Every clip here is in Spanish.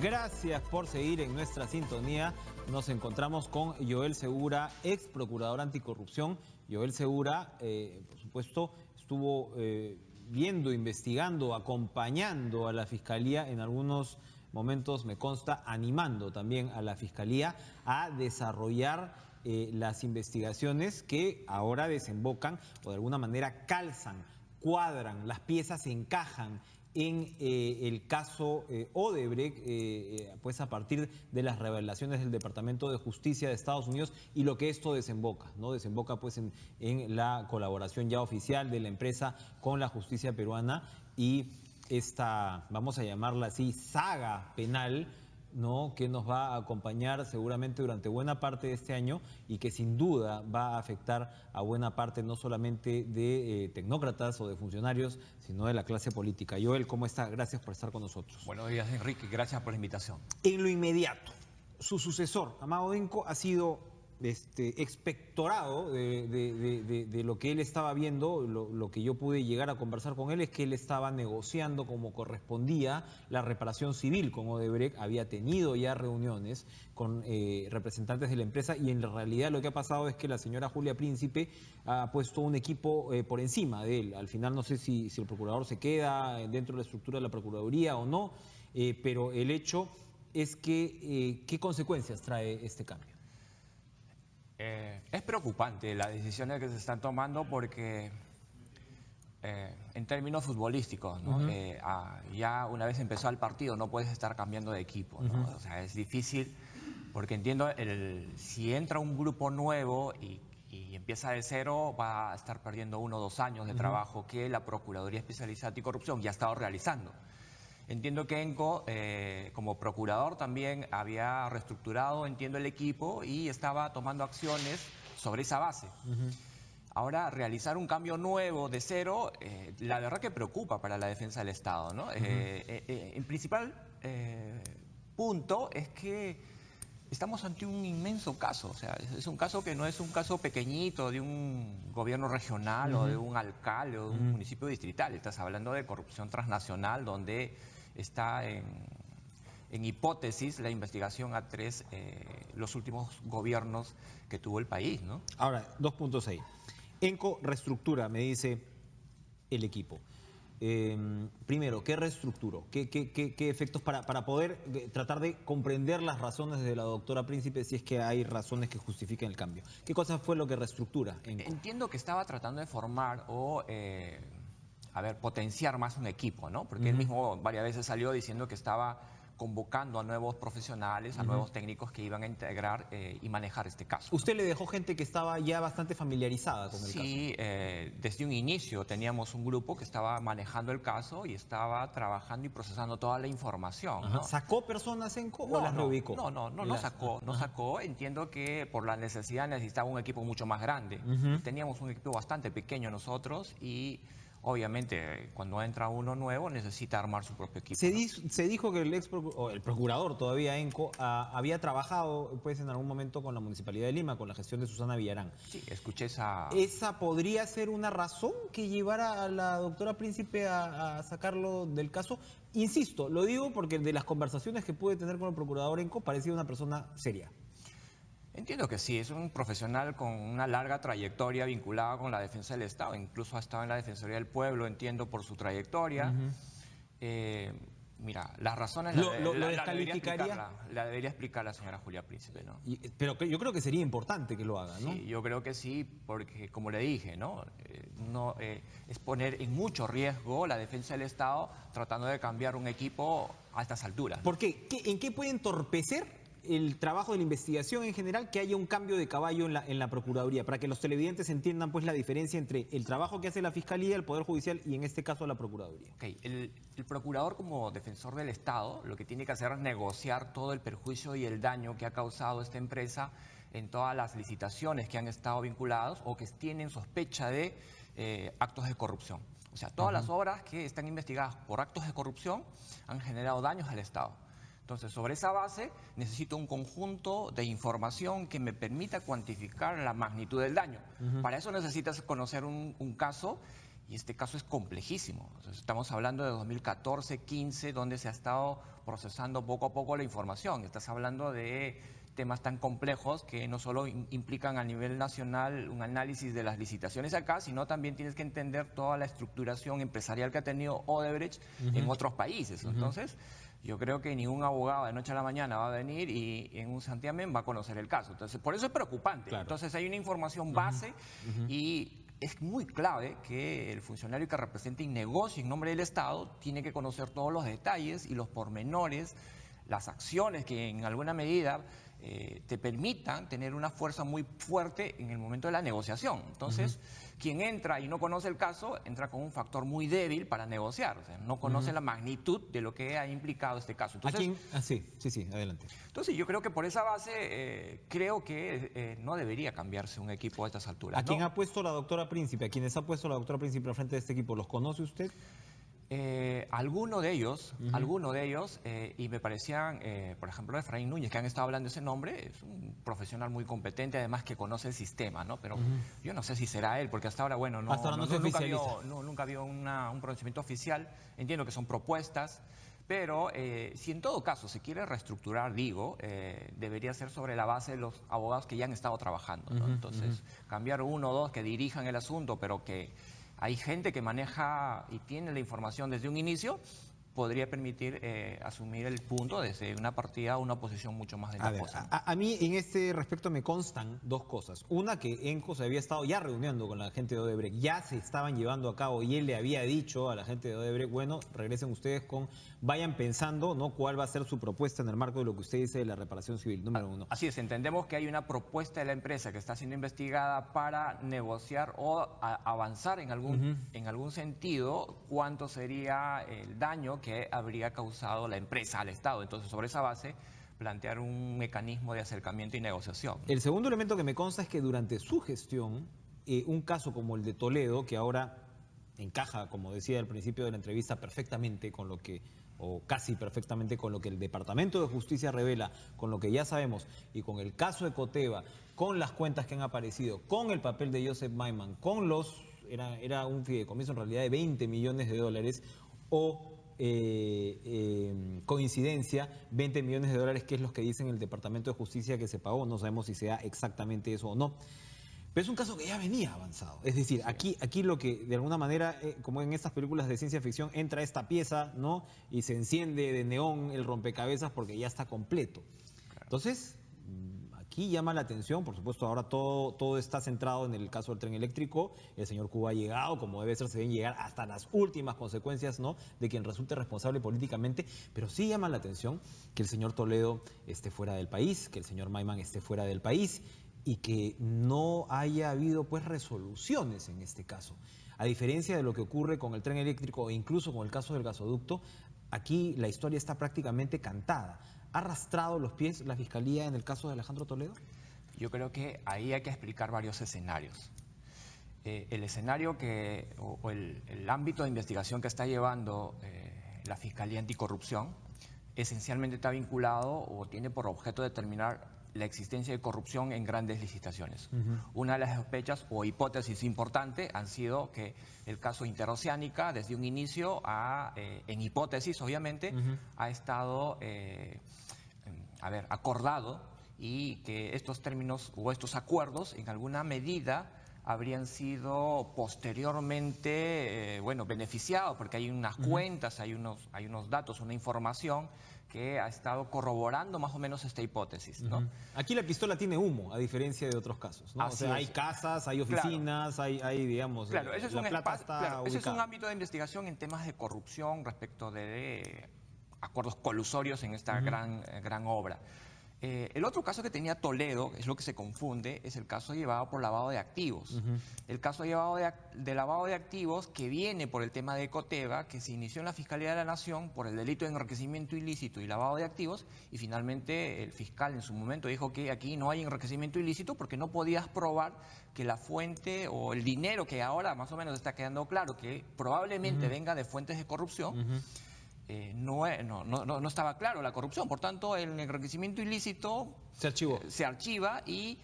Gracias por seguir en nuestra sintonía. Nos encontramos con Joel Segura, ex procurador anticorrupción. Joel Segura, por supuesto, estuvo viendo, investigando, acompañando a la Fiscalía en algunos momentos, me consta, animando también a la Fiscalía a desarrollar las investigaciones que ahora desembocan o de alguna manera calzan, cuadran, las piezas encajan en el caso Odebrecht, pues a partir de las revelaciones del Departamento de Justicia de Estados Unidos y lo que esto desemboca, ¿no? Desemboca pues en la colaboración ya oficial de la empresa con la justicia peruana y esta, vamos a llamarla así, saga penal, ¿no?, que nos va a acompañar seguramente durante buena parte de este año y que sin duda va a afectar a buena parte no solamente de tecnócratas o de funcionarios, sino de la clase política. Joel, ¿cómo está? Gracias por estar con nosotros. Buenos días, Enrique. Gracias por la invitación. En lo inmediato, su sucesor, Amado Benco, ha sido expectorado de lo que él estaba viendo. Lo que yo pude llegar a conversar con él es que él estaba negociando como correspondía la reparación civil con Odebrecht, había tenido ya reuniones con representantes de la empresa y en realidad lo que ha pasado es que la señora Julia Príncipe ha puesto un equipo por encima de él. Al final no sé si el procurador se queda dentro de la estructura de la Procuraduría o no, pero el hecho es que ¿qué consecuencias trae este cambio? Es preocupante las decisiones que se están tomando porque en términos futbolísticos, ¿no? Ya una vez empezó el partido no puedes estar cambiando de equipo, ¿no? O sea, es difícil porque entiendo si entra un grupo nuevo y empieza de cero va a estar perdiendo 1 o 2 años de trabajo que la Procuraduría Especializada Anticorrupción ya ha estado realizando. Entiendo que ENCO, como procurador, también había reestructurado, entiendo, el equipo y estaba tomando acciones sobre esa base. Ahora, realizar un cambio nuevo de cero, la verdad que preocupa para la defensa del Estado, ¿no? El principal punto es que estamos ante un inmenso caso. O sea, es un caso que no es un caso pequeñito de un gobierno regional o de un alcalde o de un municipio distrital. Estás hablando de corrupción transnacional donde está en hipótesis la investigación a los últimos gobiernos que tuvo el país, ¿no? Ahora, 2 puntos ahí. ENCO reestructura, me dice el equipo. Primero, ¿qué reestructuró? ¿Qué efectos para poder tratar de comprender las razones de la doctora Príncipe, si es que hay razones que justifiquen el cambio? ¿Qué cosa fue lo que reestructura ENCO? Entiendo que estaba tratando de formar o potenciar más un equipo, ¿no? Porque él mismo varias veces salió diciendo que estaba convocando a nuevos profesionales, a nuevos técnicos que iban a integrar y manejar este caso. ¿Usted le dejó gente que estaba ya bastante familiarizada con el caso? Sí, desde un inicio teníamos un grupo que estaba manejando el caso y estaba trabajando y procesando toda la información, ¿no? ¿Sacó personas ENCO o las reubicó? No sacó. Entiendo que por la necesidad necesitaba un equipo mucho más grande. Teníamos un equipo bastante pequeño nosotros y obviamente cuando entra uno nuevo necesita armar su propio equipo. Se dijo que el procurador todavía ENCO había trabajado pues en algún momento con la Municipalidad de Lima, con la gestión de Susana Villarán. Sí, escuché esa... ¿Esa podría ser una razón que llevara a la doctora Príncipe a sacarlo del caso? Insisto, lo digo porque de las conversaciones que pude tener con el procurador ENCO parecía una persona seria. Entiendo que sí, es un profesional con una larga trayectoria vinculada con la defensa del Estado, incluso ha estado en la Defensoría del Pueblo, entiendo, por su trayectoria. Mira, las razones ¿Lo descalificaría? La debería explicar la señora Julia Príncipe, ¿no? Pero yo creo que sería importante que lo haga, ¿no? Sí, yo creo que sí, porque como le dije, ¿no? Es poner en mucho riesgo la defensa del Estado tratando de cambiar un equipo a estas alturas, ¿no? ¿Por qué? ¿En qué puede entorpecer el trabajo de la investigación en general que haya un cambio de caballo en la Procuraduría? Para que los televidentes entiendan pues la diferencia entre el trabajo que hace la Fiscalía, el Poder Judicial y en este caso la Procuraduría. Okay. El procurador como defensor del Estado lo que tiene que hacer es negociar todo el perjuicio y el daño que ha causado esta empresa en todas las licitaciones que han estado vinculados o que tienen sospecha de actos de corrupción. O sea, todas las obras que están investigadas por actos de corrupción han generado daños al Estado. Entonces, sobre esa base, necesito un conjunto de información que me permita cuantificar la magnitud del daño. Para eso necesitas conocer un caso Y este caso es complejísimo. Entonces, estamos hablando de 2014, 15, donde se ha estado procesando poco a poco la información. Estás hablando de temas tan complejos que no solo implican a nivel nacional un análisis de las licitaciones acá, sino también tienes que entender toda la estructuración empresarial que ha tenido Odebrecht en otros países. Entonces, yo creo que ningún abogado de noche a la mañana va a venir y en un santiamén va a conocer el caso. Entonces, por eso es preocupante. Claro. Entonces, hay una información base y es muy clave que el funcionario que represente y negocie en nombre del Estado tiene que conocer todos los detalles y los pormenores, las acciones que en alguna medida te permitan tener una fuerza muy fuerte en el momento de la negociación. Entonces, quien entra y no conoce el caso, entra con un factor muy débil para negociar. O sea, no conoce la magnitud de lo que ha implicado este caso. Entonces, sí, adelante. Entonces, yo creo que por esa base, creo que no debería cambiarse un equipo a estas alturas. ¿A quién ha puesto la doctora Príncipe? ¿A quienes ha puesto la doctora Príncipe al frente de este equipo? ¿Los conoce usted? Alguno de ellos, y me parecían, por ejemplo, Efraín Núñez, que han estado hablando de ese nombre, es un profesional muy competente, además que conoce el sistema, ¿no? Pero yo no sé si será él, porque hasta ahora, bueno, nunca había un pronunciamiento oficial. Entiendo que son propuestas, pero si en todo caso se quiere reestructurar, debería ser sobre la base de los abogados que ya han estado trabajando, ¿no? Entonces, cambiar uno o dos que dirijan el asunto, pero que hay gente que maneja y tiene la información desde un inicio, podría permitir asumir el punto desde una partida a una posición mucho más ventajosa. A mí en este respecto me constan dos cosas. Una, que ENCO se había estado ya reuniendo con la gente de Odebrecht, ya se estaban llevando a cabo y él le había dicho a la gente de Odebrecht, bueno, regresen ustedes vayan pensando, ¿no?, cuál va a ser su propuesta en el marco de lo que usted dice de la reparación civil, número uno. Así es, entendemos que hay una propuesta de la empresa que está siendo investigada para negociar o avanzar en algún sentido cuánto sería el daño que habría causado la empresa al Estado. Entonces, sobre esa base, plantear un mecanismo de acercamiento y negociación. El segundo elemento que me consta es que durante su gestión, un caso como el de Toledo, que ahora encaja, como decía al principio de la entrevista, perfectamente con lo que, o casi perfectamente con lo que el Departamento de Justicia revela, con lo que ya sabemos, y con el caso de Coteva, con las cuentas que han aparecido, con el papel de Joseph Maiman, con era un fideicomiso en realidad de 20 millones de dólares, o coincidencia, 20 millones de dólares, que es lo que dicen el Departamento de Justicia que se pagó, no sabemos si sea exactamente eso o no. Pero es un caso que ya venía avanzado. Es decir, aquí lo que de alguna manera, como en estas películas de ciencia ficción, entra esta pieza, ¿no?, y se enciende de neón el rompecabezas porque ya está completo. Entonces, aquí llama la atención, por supuesto, ahora todo está centrado en el caso del tren eléctrico. El señor Cuba ha llegado, como debe ser, se deben llegar hasta las últimas consecuencias, ¿no?, de quien resulte responsable políticamente, pero sí llama la atención que el señor Toledo esté fuera del país, que el señor Maiman esté fuera del país, y que no haya habido pues resoluciones en este caso. A diferencia de lo que ocurre con el tren eléctrico e incluso con el caso del gasoducto, aquí la historia está prácticamente cantada. ¿Ha arrastrado los pies la Fiscalía en el caso de Alejandro Toledo? Yo creo que ahí hay que explicar varios escenarios. El escenario o el ámbito de investigación que está llevando la Fiscalía Anticorrupción esencialmente está vinculado o tiene por objeto determinar la existencia de corrupción en grandes licitaciones. Una de las sospechas o hipótesis importante han sido que el caso Interoceánica, desde un inicio, en hipótesis obviamente, ha estado acordado, y que estos términos o estos acuerdos en alguna medida habrían sido posteriormente beneficiados, porque hay unas cuentas, hay unos datos, una información que ha estado corroborando más o menos esta hipótesis, ¿no? Aquí la pistola tiene humo, a diferencia de otros casos, ¿no? O sea, hay casas, hay oficinas, hay digamos, claro, ese es la plata está ubicada. Ese es un ámbito de investigación en temas de corrupción respecto de acuerdos colusorios en esta gran obra. El otro caso que tenía Toledo, es lo que se confunde, es el caso llevado por lavado de activos. El caso llevado de lavado de activos, que viene por el tema de Coteva, que se inició en la Fiscalía de la Nación por el delito de enriquecimiento ilícito y lavado de activos, y finalmente el fiscal en su momento dijo que aquí no hay enriquecimiento ilícito porque no podías probar que la fuente o el dinero, que ahora más o menos está quedando claro que probablemente venga de fuentes de corrupción, no estaba claro la corrupción. Por tanto, el enriquecimiento ilícito se archivó. Se archiva, y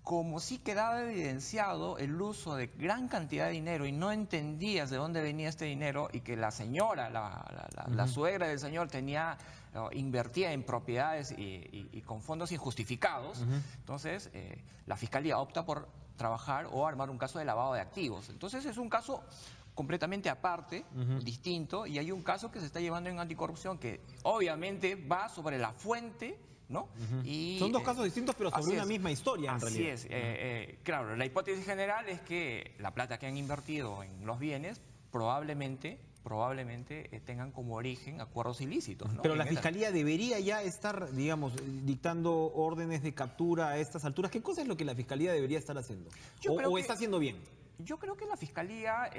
como sí quedaba evidenciado el uso de gran cantidad de dinero y no entendías de dónde venía este dinero y que la señora, la suegra del señor invertía en propiedades y con fondos injustificados, entonces la Fiscalía opta por trabajar o armar un caso de lavado de activos. Entonces es un caso completamente aparte, distinto, y hay un caso que se está llevando en anticorrupción que obviamente va sobre la fuente, ¿no? Y, son dos casos distintos, pero sobre una misma historia, en realidad. Así es. Claro, la hipótesis general es que la plata que han invertido en los bienes probablemente tengan como origen acuerdos ilícitos, ¿no? Pero la Fiscalía debería ya estar, digamos, dictando órdenes de captura a estas alturas. ¿Qué cosa es lo que la Fiscalía debería estar haciendo? ¿O está haciendo bien? Yo creo que la Fiscalía...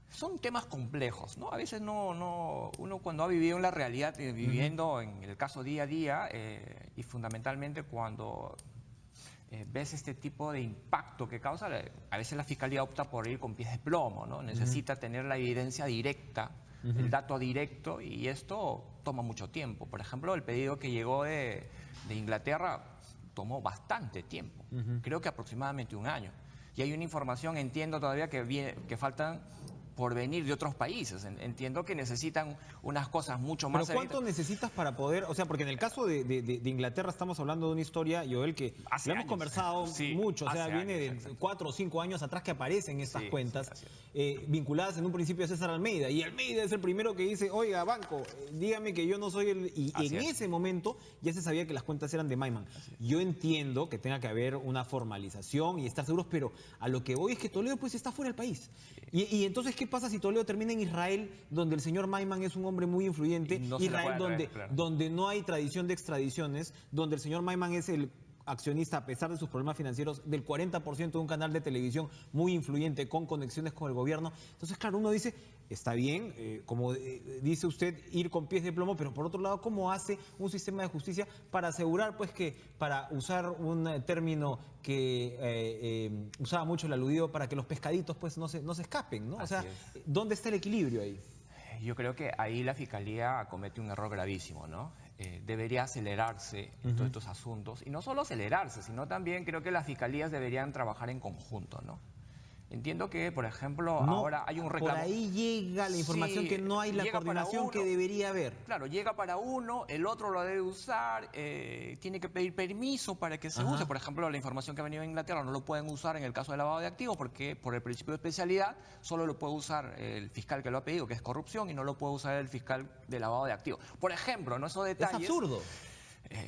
son temas complejos, ¿no? A veces uno cuando ha vivido en la realidad, viviendo en el caso día a día, y fundamentalmente cuando ves este tipo de impacto que causa, a veces la Fiscalía opta por ir con pies de plomo, ¿no? Necesita tener la evidencia directa, el dato directo, y esto toma mucho tiempo. Por ejemplo, el pedido que llegó de Inglaterra tomó bastante tiempo, creo que aproximadamente un año. Y hay una información, entiendo todavía, que faltan por venir de otros países. Entiendo que necesitan unas cosas mucho más... ¿Pero cuánto necesitas para poder...? O sea, porque en el caso de Inglaterra estamos hablando de una historia, Joel, que lo hemos conversado mucho. O sea, viene de 4 o 5 años atrás que aparecen estas cuentas vinculadas en un principio a César Almeida. Y Almeida es el primero que dice, oiga, banco, dígame que yo no soy el... Y en ese momento ya se sabía que las cuentas eran de Maiman. Yo entiendo que tenga que haber una formalización y estar seguros, pero a lo que voy es que Toledo pues está fuera del país. Y entonces, ¿qué pasa si Toledo termina en Israel, donde el señor Maiman es un hombre muy influyente? Israel, donde no hay tradición de extradiciones, donde el señor Maiman es el accionista, a pesar de sus problemas financieros, del 40% de un canal de televisión muy influyente, con conexiones con el gobierno. Entonces, claro, uno dice, está bien, como dice usted, ir con pies de plomo, pero por otro lado, ¿cómo hace un sistema de justicia para asegurar, pues, que, para usar un término que usaba mucho el aludido, para que los pescaditos, pues, no se escapen, ¿no? O sea, ¿dónde está el equilibrio ahí? Yo creo que ahí la Fiscalía comete un error gravísimo, ¿no? Debería acelerarse en todos estos asuntos. Y no solo acelerarse, sino también creo que las fiscalías deberían trabajar en conjunto, ¿no? Entiendo que, por ejemplo, ahora hay un reclamo... Por ahí llega la información que no hay la coordinación que debería haber. Claro, llega para uno, el otro lo debe usar, tiene que pedir permiso para que se use. Por ejemplo, la información que ha venido de Inglaterra no lo pueden usar en el caso de lavado de activos porque por el principio de especialidad solo lo puede usar el fiscal que lo ha pedido, que es corrupción, y no lo puede usar el fiscal de lavado de activos. Por ejemplo, ¿no? Esos detalles... Es absurdo.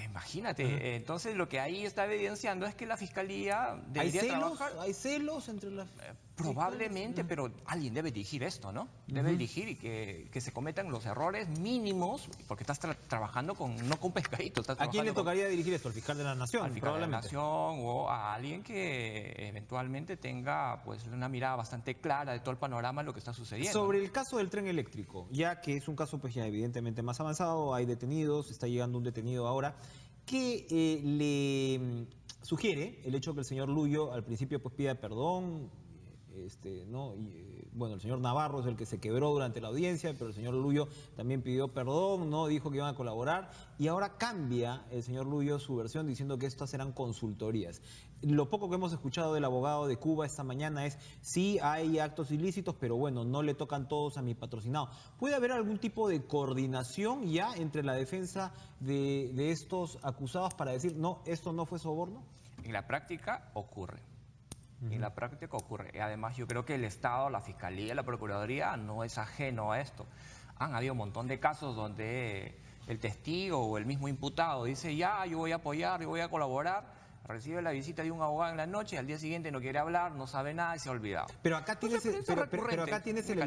Imagínate, entonces lo que ahí está evidenciando es que la Fiscalía debería trabajar... ¿Hay celos entre las...? Probablemente, pero alguien debe dirigir esto, ¿no? Debe dirigir y que se cometan los errores mínimos, porque estás trabajando no con pescaditos. ¿A quién le tocaría dirigir esto? ¿Al fiscal de la Nación? Al fiscal de la Nación o a alguien que eventualmente tenga pues una mirada bastante clara de todo el panorama de lo que está sucediendo. Sobre el caso del tren eléctrico, ya que es un caso pues ya evidentemente más avanzado, hay detenidos, está llegando un detenido ahora, ¿qué le sugiere el hecho que el señor Lullo al principio pues pida perdón? ¿No? Bueno, el señor Navarro es el que se quebró durante la audiencia, pero el señor Lullo también pidió perdón, ¿no? Dijo que iban a colaborar, y ahora cambia el señor Lullo su versión diciendo que estas serán consultorías. Lo poco que hemos escuchado del abogado de Cuba esta mañana es, sí hay actos ilícitos, pero bueno, no le tocan todos a mi patrocinado. ¿Puede haber algún tipo de coordinación ya entre la defensa de estos acusados para decir, no, esto no fue soborno? En la práctica ocurre. En la práctica ocurre. Y además yo creo que el Estado, la Fiscalía, la Procuraduría no es ajeno a esto. Han habido un montón de casos donde el testigo o el mismo imputado dice, ya, yo voy a apoyar, yo voy a colaborar, recibe la visita de un abogado en la noche, al día siguiente no quiere hablar, no sabe nada y se ha olvidado. Pero acá tienes, pero acá tienes el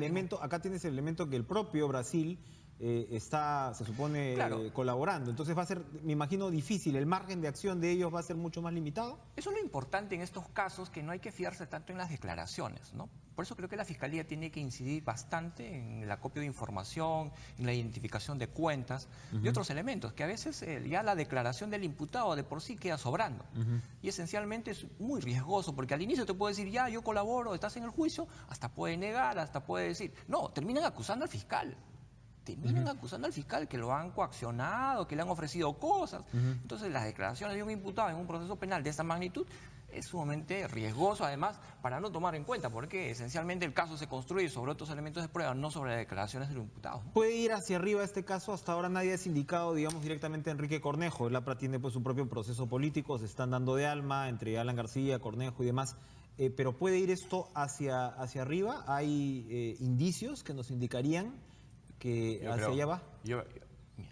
elemento que el propio Brasil está, se supone, colaborando. Entonces va a ser, me imagino, difícil. El margen de acción de ellos va a ser mucho más limitado. Eso es lo importante en estos casos, que no hay que fiarse tanto en las declaraciones, ¿no? Por eso creo que la Fiscalía tiene que incidir bastante en el acopio de información, en la identificación de cuentas y otros elementos, que a veces ya la declaración del imputado de por sí queda sobrando. Y esencialmente es muy riesgoso, porque al inicio te puede decir, ya, yo colaboro, estás en el juicio, hasta puede negar, hasta puede decir... No, terminan acusando al fiscal. terminan acusando al fiscal que lo han coaccionado, que le han ofrecido cosas. Entonces, las declaraciones de un imputado en un proceso penal de esta magnitud es sumamente riesgoso, además, para no tomar en cuenta, porque esencialmente el caso se construye sobre otros elementos de prueba, no sobre las declaraciones del imputado. ¿Puede ir hacia arriba este caso? Hasta ahora nadie ha sindicado, digamos, directamente a Enrique Cornejo. El APRA tiene pues su propio proceso político, se están dando de alma entre Alan García, Cornejo y demás. Pero ¿puede ir esto hacia arriba? ¿Hay indicios que nos indicarían que hacia allá va?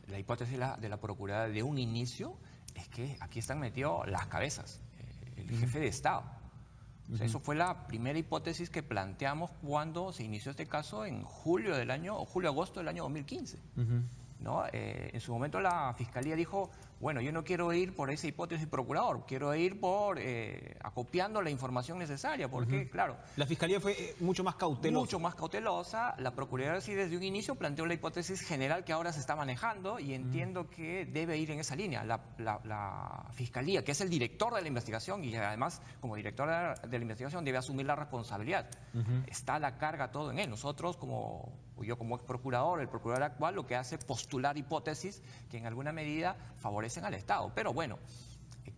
La hipótesis de la Procuraduría de un inicio es que aquí están metidos las cabezas, el jefe de Estado. O sea, eso fue la primera hipótesis que planteamos cuando se inició este caso en julio-agosto del año 2015. ¿No? En su momento la Fiscalía dijo, bueno, yo no quiero ir por esa hipótesis procurador, quiero ir por acopiando la información necesaria, porque, claro... La Fiscalía fue mucho más cautelosa. Mucho más cautelosa. La Procuraduría sí desde un inicio planteó la hipótesis general que ahora se está manejando y entiendo que debe ir en esa línea. La Fiscalía, que es el director de la investigación y además como director de la investigación debe asumir la responsabilidad. Está la carga todo en él. Nosotros yo como ex procurador, el procurador actual, lo que hace es postular hipótesis que en alguna medida favorecen al Estado. Pero bueno,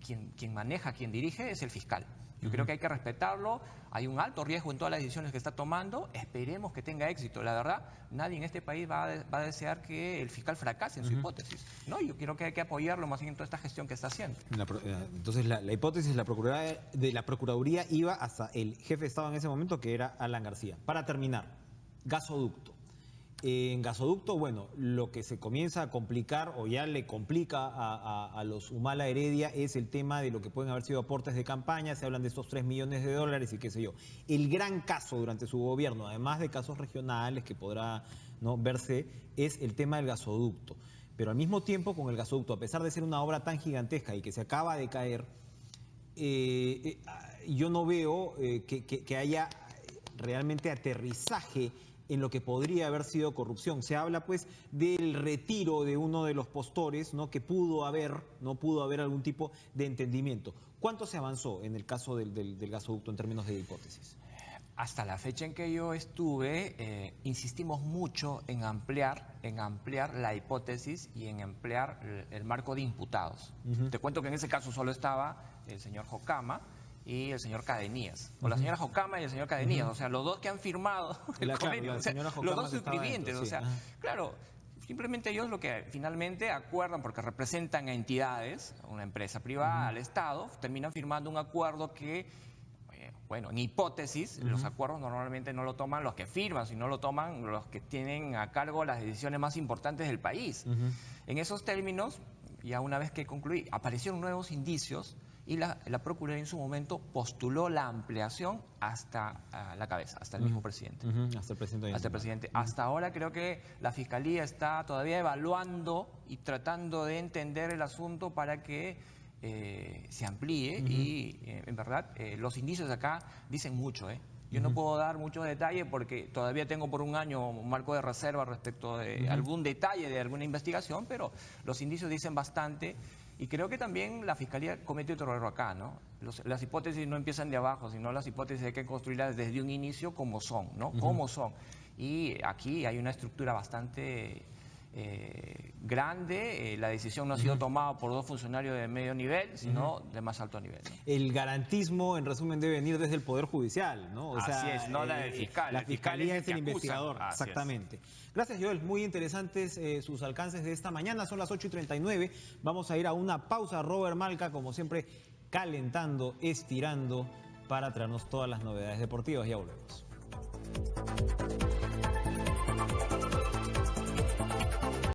quien maneja, quien dirige es el fiscal. Yo creo que hay que respetarlo. Hay un alto riesgo en todas las decisiones que está tomando. Esperemos que tenga éxito. La verdad, nadie en este país va a desear que el fiscal fracase en su hipótesis. ¿No? Yo creo que hay que apoyarlo más bien en toda esta gestión que está haciendo. Entonces, la hipótesis de la Procuraduría iba hasta el jefe de Estado en ese momento, que era Alan García. Para terminar, gasoducto. En gasoducto, bueno, lo que se comienza a complicar o ya le complica a los Humala Heredia es el tema de lo que pueden haber sido aportes de campaña. Se hablan de estos 3 millones de dólares y qué sé yo. El gran caso durante su gobierno, además de casos regionales que podrá verse, es el tema del gasoducto. Pero al mismo tiempo, con el gasoducto, a pesar de ser una obra tan gigantesca y que se acaba de caer, yo no veo que haya realmente aterrizaje en lo que podría haber sido corrupción. Se habla pues del retiro de uno de los postores, ¿no? Que pudo haber algún tipo de entendimiento. ¿Cuánto se avanzó en el caso del gasoducto en términos de hipótesis? Hasta la fecha en que yo estuve, insistimos mucho en ampliar la hipótesis y en ampliar el marco de imputados. Te cuento que en ese caso solo estaba el señor Jocama y el señor Cadenías, o la señora Jocama y el señor Cadenías, o sea, los dos que han firmado el convenio, o sea, los dos suscribientes, o sea, claro, simplemente ellos lo que finalmente acuerdan, porque representan a entidades, una empresa privada, al Estado, terminan firmando un acuerdo que, bueno, en hipótesis, los acuerdos normalmente no lo toman los que firman, sino lo toman los que tienen a cargo las decisiones más importantes del país. En esos términos, ya una vez que concluí, aparecieron nuevos indicios y la Procuraduría en su momento postuló la ampliación hasta la cabeza, hasta el mismo presidente. Hasta el presidente. Hasta ahora creo que la Fiscalía está todavía evaluando y tratando de entender el asunto para que se amplíe y en verdad los indicios de acá dicen mucho. Yo no puedo dar muchos detalles porque todavía tengo por un año un marco de reserva respecto de algún detalle de alguna investigación, pero los indicios dicen bastante. Y creo que también la Fiscalía comete otro error acá, ¿no? Las hipótesis no empiezan de abajo, sino las hipótesis hay que construirlas desde un inicio como son, ¿no? Como son. Y aquí hay una estructura bastante grande. La decisión no ha sido tomada por dos funcionarios de medio nivel, sino de más alto nivel, ¿no? El garantismo, en resumen, debe venir desde el Poder Judicial, ¿no? Así es, no la del fiscal. La Fiscalía es el investigador, Así exactamente. Gracias, Joel. Muy interesantes sus alcances de esta mañana. Son las 8:39. Vamos a ir a una pausa. Robert Malca, como siempre, calentando, estirando para traernos todas las novedades deportivas. Ya volvemos.